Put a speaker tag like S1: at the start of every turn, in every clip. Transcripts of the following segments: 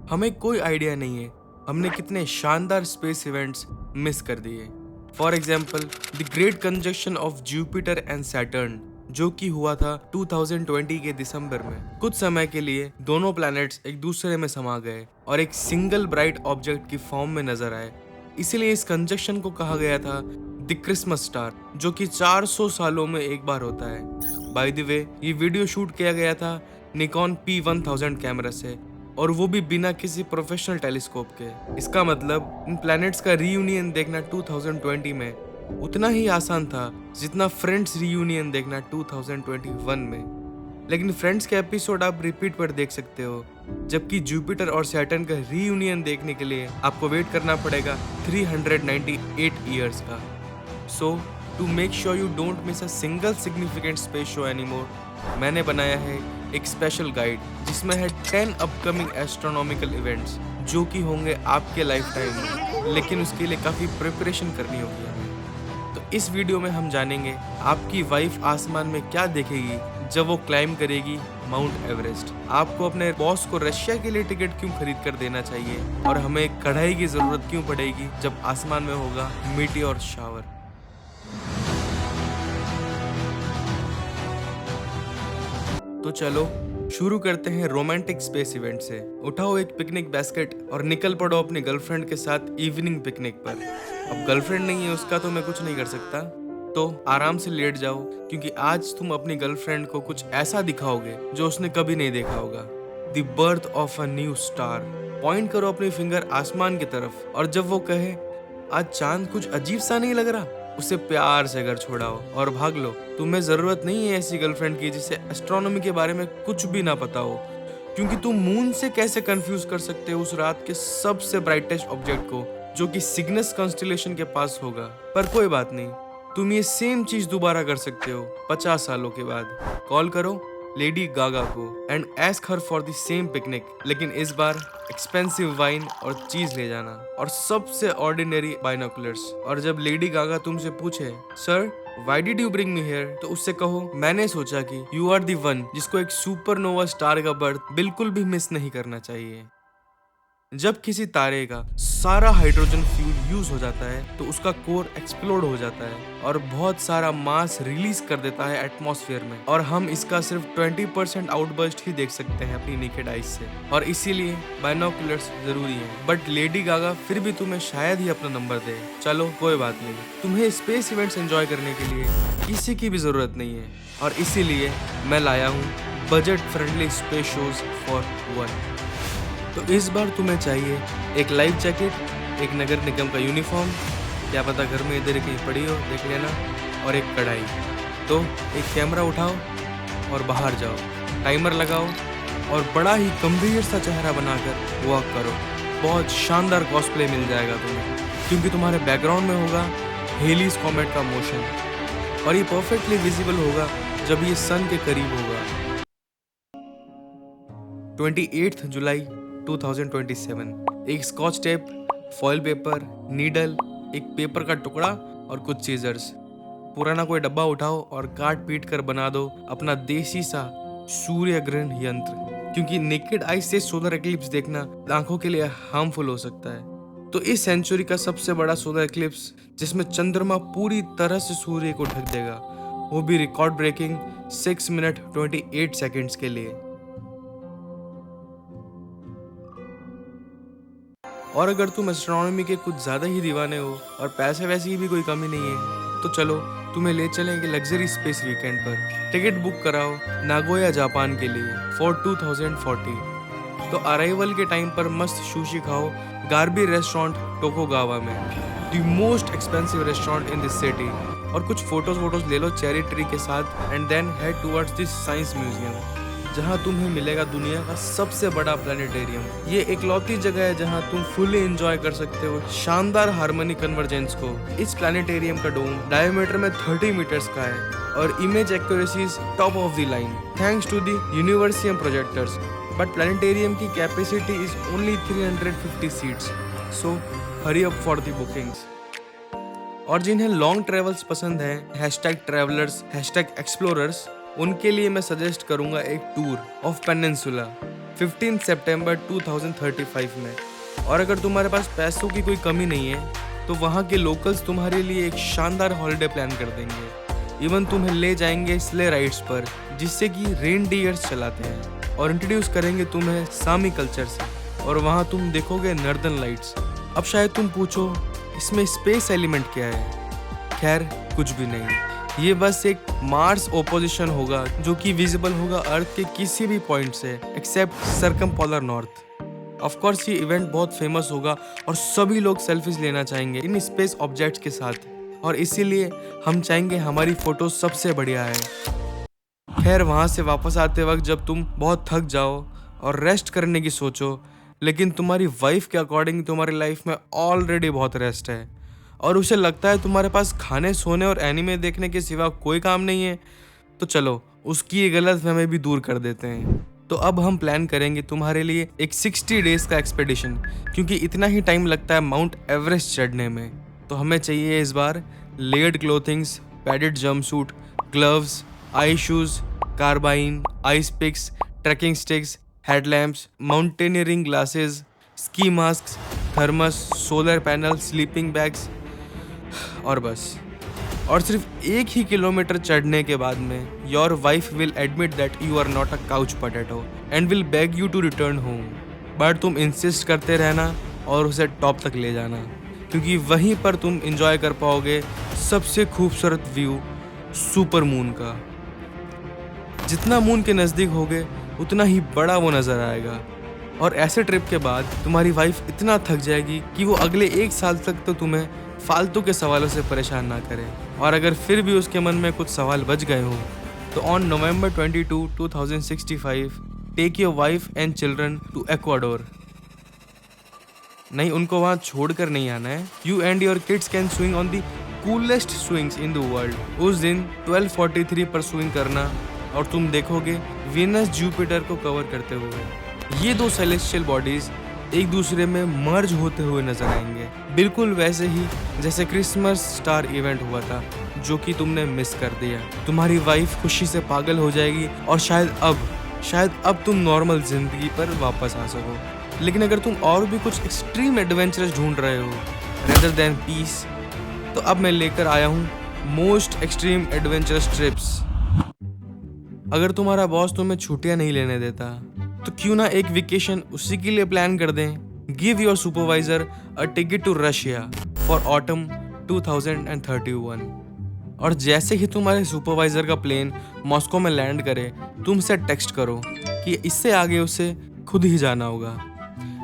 S1: हमें कोई आइडिया नहीं है हमने कितने शानदार स्पेस इवेंट्स मिस कर दिए। For example the great conjunction of Jupiter and Saturn, जो कि हुआ था 2020 के दिसंबर में। कुछ समय के लिए दोनों प्लैनेट्स एक दूसरे में समा गए और एक सिंगल ब्राइट ऑब्जेक्ट की फॉर्म में नजर आए। इसीलिए इस कंजक्शन को कहा गया था द क्रिसमस स्टार, जो कि 400 सालों में एक बार होता है। बाय द वे, ये वीडियो शूट किया गया था निकॉन P1000 कैमरा से, और वो भी बिना किसी प्रोफेशनल टेलीस्कोप के। इसका मतलब इन प्लैनेट्स का रीयूनियन देखना 2020 में उतना ही आसान था जितना फ्रेंड्स रीयूनियन देखना 2021 में। लेकिन फ्रेंड्स के एपिसोड आप रिपीट पर देख सकते हो, जबकि जुपिटर और सैटर्न का रीयूनियन देखने के लिए आपको वेट करना पड़ेगा 398 ईयर्स का। So to make sure you don't miss a single significant space show anymore, मैंने बनाया है एक स्पेशल गाइड जिसमें है 10 अपकमिंग एस्ट्रोनॉमिकल इवेंट्स जो कि होंगे आपके लाइफ टाइम में, लेकिन उसके लिए काफ़ी प्रिपरेशन करनी होगी हमें। तो इस वीडियो में हम जानेंगे आपकी वाइफ आसमान में क्या देखेगी जब वो क्लाइम करेगी माउंट एवरेस्ट, आपको अपने बॉस को रशिया के लिए टिकट क्यों खरीद कर देना चाहिए, और हमें एक कढ़ाई की जरूरत क्यों पड़ेगी जब आसमान में होगा मीटियोर शावर। तो चलो शुरू करते हैं रोमांटिक स्पेस इवेंट से। उठाओ एक पिकनिक बास्केट और निकल पड़ो अपनी गर्लफ्रेंड के साथ इवनिंग पिकनिक पर। अब गर्लफ्रेंड नहीं है उसका तो मैं कुछ नहीं कर सकता, तो आराम से लेट जाओ, क्योंकि आज तुम अपनी गर्लफ्रेंड को कुछ ऐसा दिखाओगे जो उसने कभी नहीं देखा होगा। The birth of a new star. Point करो अपनी फिंगर आसमान की तरफ, और जब वो कहे आज चांद कुछ अजीब सा नहीं लग रहा, उसे प्यार से घर छोड़ाओ और भाग लो। तुम्हें जरूरत नहीं है ऐसी गर्लफ्रेंड की जिसे एस्ट्रोनॉमी के बारे में कुछ भी ना पता हो, क्योंकि तुम मून से कैसे कंफ्यूज कर सकते हो उस रात के सबसे ब्राइटेस्ट ऑब्जेक्ट को जो कि सिग्नस कॉन्स्टेलेशन के पास होगा। पर कोई बात नहीं, तुम ये सेम चीज दोबारा कर सकते हो 50 सालों के बाद। कॉल करो लेडी गागा को and ask her for the same picnic, लेकिन इस बार एक्सपेंसिव वाइन और चीज ले जाना और सबसे ऑर्डिनरी बाइनोकुलर्स। और जब लेडी गागा तुमसे पूछे sir why did you bring me here, तो उससे कहो मैंने सोचा कि यू आर द वन जिसको एक सुपरनोवा स्टार का बर्थ बिल्कुल भी मिस नहीं करना चाहिए। जब किसी तारे का सारा हाइड्रोजन फ्यूल यूज हो जाता है तो उसका कोर एक्सप्लोड हो जाता है और बहुत सारा मास रिलीज कर देता है एटमॉस्फेयर में, और हम इसका सिर्फ 20% आउटबर्स्ट ही देख सकते हैं अपनी नेकेड आइज से, और इसीलिए बाइनोकुलर्स जरूरी है। बट लेडी गागा फिर भी तुम्हें शायद ही अपना नंबर दे। चलो कोई बात नहीं, तुम्हें स्पेस इवेंट्स एंजॉय करने के लिए किसी की भी जरूरत नहीं है, और इसीलिए मैं लाया हूँ budget friendly space shows for one. तो इस बार तुम्हें चाहिए एक लाइफ जैकेट, एक नगर निगम का यूनिफॉर्म, क्या पता घर में इधर कहीं पड़ी हो देख लेना, और एक कढ़ाई। तो एक कैमरा उठाओ और बाहर जाओ, टाइमर लगाओ और बड़ा ही गंभीर सा चेहरा बनाकर वॉक करो। बहुत शानदार कॉस्प्ले मिल जाएगा तुम्हें, क्योंकि तुम्हारे बैकग्राउंड में होगा हेलीज कॉमेट का मोशन, और ये परफेक्टली विजिबल होगा जब ये सन के करीब होगा। 28 जुलाई 2027। एक Scotch tape, foil paper, needle, एक पेपर का टुकड़ा और कुछ सीजर्स। पुराना कोई डब्बा उठाओ और काट पीट कर बना दो अपना देसी सा सूर्य ग्रहण यंत्र, क्योंकि नेकेड आई से सोलर एक्लिप्स देखना आंखों के लिए हार्मफुल हो सकता है। तो इस सेंचुरी का सबसे बड़ा सोलर एक्लिप्स जिसमें चंद्रमा पूरी तरह से सूर्य को ढक देगा, वो भी रिकॉर्ड ब्रेकिंग 6 मिनट 28 सेकेंड्स के लिए। और अगर तुम एस्ट्रोनॉमी के कुछ ज़्यादा ही दीवाने हो और पैसे वैसे की भी कोई कमी नहीं है, तो चलो तुम्हें ले चलेंगे लग्जरी स्पेस वीकेंड पर। टिकट बुक कराओ नागोया जापान के लिए फॉर 2040। तो अराइवल के टाइम पर मस्त सुशी खाओ गार्बी रेस्टोरेंट टोकोगावा में, the most expensive restaurant in this city. और कुछ फोटोज ले लो चेरी ट्री के साथ, and then head towards this science museum, जहां तुम्हें मिलेगा दुनिया का सबसे बड़ा प्लानिटेरियम। ये एकलौती जगह है जहां तुम फुली एंजॉय कर सकते हो शानदार हार्मोनी कन्वर्जेंस को। इस प्लानिटेरियम का डोम डायमीटर में 30 मीटर्स का है और image accuracy top of the line thanks to the universium projectors. But planetarium की capacity is only 350 seats, so hurry up for the bookings. और जिन्हें लॉन्ग ट्रेवल्स पसंद है, #ट्रैवलर्स, #एक्सप्लोरर्स, उनके लिए मैं सजेस्ट करूंगा एक टूर ऑफ पेनिनसुला। 15 सितंबर 2035 में। और अगर तुम्हारे पास पैसों की कोई कमी नहीं है तो वहाँ के लोकल्स तुम्हारे लिए एक शानदार हॉलिडे प्लान कर देंगे। इवन तुम्हें ले जाएंगे स्ले राइड्स पर जिससे कि रेनडियर्स चलाते हैं और इंट्रोड्यूस करेंगे तुम्हें सामी कल्चर से, और वहाँ तुम देखोगे नॉर्दर्न लाइट्स। अब शायद तुम पूछो इसमें स्पेस एलिमेंट क्या है? खैर कुछ भी नहीं, ये बस एक मार्स ओपोजिशन होगा जो कि विजिबल होगा अर्थ के किसी भी पॉइंट से एक्सेप्ट सर्कमपोलर नॉर्थ। ऑफ कोर्स ये इवेंट बहुत फेमस होगा और सभी लोग सेल्फीज लेना चाहेंगे इन स्पेस ऑब्जेक्ट्स के साथ, और इसीलिए हम चाहेंगे हमारी फोटो सबसे बढ़िया है। खैर वहाँ से वापस आते वक्त जब तुम बहुत थक जाओ और रेस्ट करने की सोचो, लेकिन तुम्हारी वाइफ के अकॉर्डिंग तुम्हारी लाइफ में ऑलरेडी बहुत रेस्ट है और उसे लगता है तुम्हारे पास खाने, सोने और एनीमे देखने के सिवा कोई काम नहीं है, तो चलो उसकी ये गलतफहमी भी दूर कर देते हैं। तो अब हम प्लान करेंगे तुम्हारे लिए एक 60 डेज का एक्सपेडिशन, क्योंकि इतना ही टाइम लगता है माउंट एवरेस्ट चढ़ने में। तो हमें चाहिए इस बार layered clothings, padded jumpsuit, gloves, ice shoes, carabiner, ice picks, trekking sticks, headlamps, mountaineering glasses, ski mask, thermos, solar panel, sleeping bags और बस। और सिर्फ 1 ही किलोमीटर चढ़ने के बाद में your wife will admit that you are not a couch potato and will beg you to return home, but तुम insist करते रहना और उसे टॉप तक ले जाना, क्योंकि वहीं पर तुम इंजॉय कर पाओगे सबसे खूबसूरत व्यू सुपर मून का। जितना मून के नज़दीक होगे उतना ही बड़ा वो नज़र आएगा, और ऐसे ट्रिप के बाद तुम्हारी वाइफ इतना थक जाएगी कि वो अगले 1 साल तक तो तुम्हें फालतू के सवालों से परेशान ना करे। और अगर फिर भी उसके मन में कुछ सवाल बच गए हों तो on November 22, 2065 take your wife and children to Ecuador. नहीं, उनको वहाँ छोड़कर नहीं आना है। You and your kids can swing on the coolest swings in the world. उस दिन 12:43 पर स्विंग करना और तुम देखोगे वीनस जुपिटर को कवर करते हुए। ये 2 सेलेस्टियल बॉडीज एक दूसरे में मर्ज होते हुए नजर आएंगे, बिल्कुल वैसे ही जैसे क्रिसमस स्टार इवेंट हुआ था जो कि तुमने मिस कर दिया। तुम्हारी वाइफ खुशी से पागल हो जाएगी और शायद अब तुम नॉर्मल जिंदगी पर वापस आ सको। लेकिन अगर तुम और भी कुछ एक्सट्रीम एडवेंचरस ढूंढ रहे हो रेदर देन पीस, तो अब मैं लेकर आया हूँ मोस्ट एक्सट्रीम एडवेंचरस ट्रिप्स। अगर तुम्हारा बॉस तुम्हें छुट्टियां नहीं लेने देता तो क्यों ना एक वेकेशन उसी के लिए प्लान कर दें। Give your supervisor a ticket to Russia for autumn 2031। और जैसे ही तुम्हारे सुपरवाइजर का प्लेन मॉस्को में लैंड करे, तुम उसे टेक्स्ट करो कि इससे आगे उसे खुद ही जाना होगा।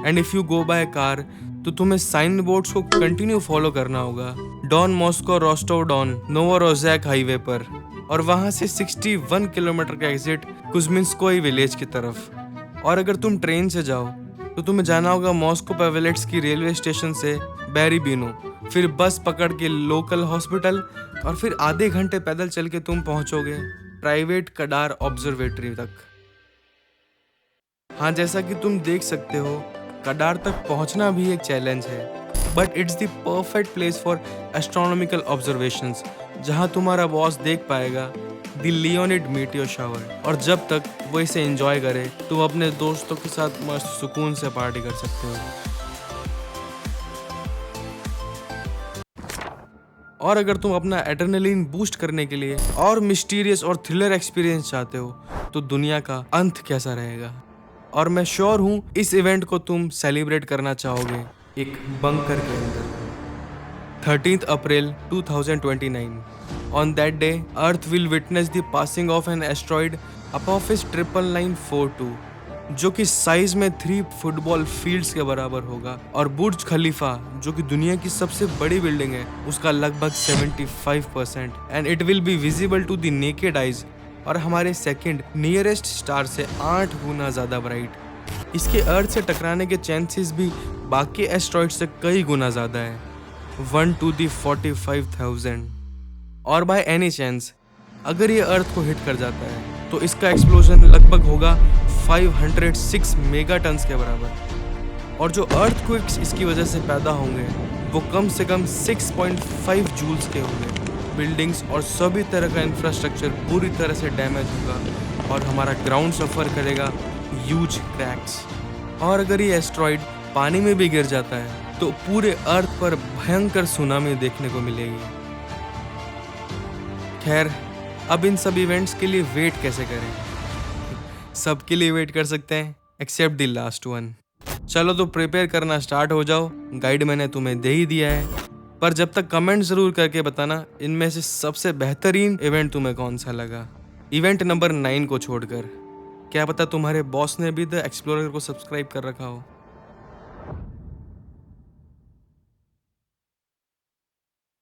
S1: And if you go by car तो तुम्हें साइन बोर्ड्स को कंटिन्यू फॉलो करना होगा Don Moscow Rostov Don Novorossiysk highway पर, और वहां से 61 किलोमीटर का एग्जिट कुज़्मिंस्कोई विलेज की तरफ। और अगर तुम ट्रेन से जाओ तो तुम्हें जाना होगा मॉस्को पावेलेट्स की रेलवे स्टेशन से बैरीबिनो, फिर बस पकड़ के लोकल हॉस्पिटल, और फिर आधे घंटे पैदल चल के तुम पहुंचोगे प्राइवेट कडार ऑब्जर्वेटरी तक। हाँ, जैसा कि तुम देख सकते हो कडार तक पहुंचना भी एक चैलेंज है, but it's the perfect place for astronomical observations, जहां तुम्हारा बॉस देख पाएगा द लियोनिड मीटियोर शावर। और जब तक वो इसे एंजॉय करे तुम अपने दोस्तों के साथ मस्त सुकून से पार्टी कर सकते हो। और अगर तुम अपना एड्रेनलिन बूस्ट करने के लिए और मिस्टीरियस और थ्रिलर एक्सपीरियंस चाहते हो तो दुनिया का अंत कैसा रहेगा। और मैं श्योर हूँ इस इवेंट को तुम सेलिब्रेट करना चाहोगे एक बंकर के अंदर। 13th April 2029. On that day, Earth will witness the passing of an asteroid Apophis 99942, जो कि साइज में 3 फुटबॉल फील्ड्स के बराबर होगा, और बुर्ज खलीफा जो कि दुनिया की सबसे बड़ी बिल्डिंग है उसका लगभग 75%, and it will be visible to the naked eyes, और हमारे सेकंड नियरेस्ट स्टार से 8 गुना ज़्यादा ब्राइट। इसके अर्थ से टकराने के चांसेस भी बाकी एस्ट्रॉइड से कई गुना ज़्यादा है, 1 to the 45,000। और बाय एनी चांस अगर ये अर्थ को हिट कर जाता है तो इसका एक्सप्लोजन लगभग होगा 506 मेगाटन्स के बराबर, और जो अर्थक्वेक्स इसकी वजह से पैदा होंगे वो कम से कम 6.5 जूल्स के होंगे। बिल्डिंग्स और सभी तरह का इंफ्रास्ट्रक्चर पूरी तरह से डैमेज होगा और हमारा ग्राउंड सफ़र करेगा ह्यूज क्रैक्स। और अगर ये एस्ट्रॉइड पानी में भी गिर जाता है तो पूरे अर्थ पर भयंकर सुनामी देखने को मिलेगी। खैर, अब इन सब इवेंट्स के लिए वेट कैसे करें? सबके लिए वेट कर सकते हैं एक्सेप्ट द लास्ट वन। चलो तो प्रिपेयर करना स्टार्ट हो जाओ। गाइड मैंने तुम्हें दे ही दिया है, पर जब तक कमेंट जरूर करके बताना इनमें से सबसे बेहतरीन इवेंट तुम्हें कौन सा लगा, इवेंट नंबर 9 को छोड़कर। क्या पता तुम्हारे बॉस ने भी द एक्सप्लोरर को सब्सक्राइब कर रखा हो।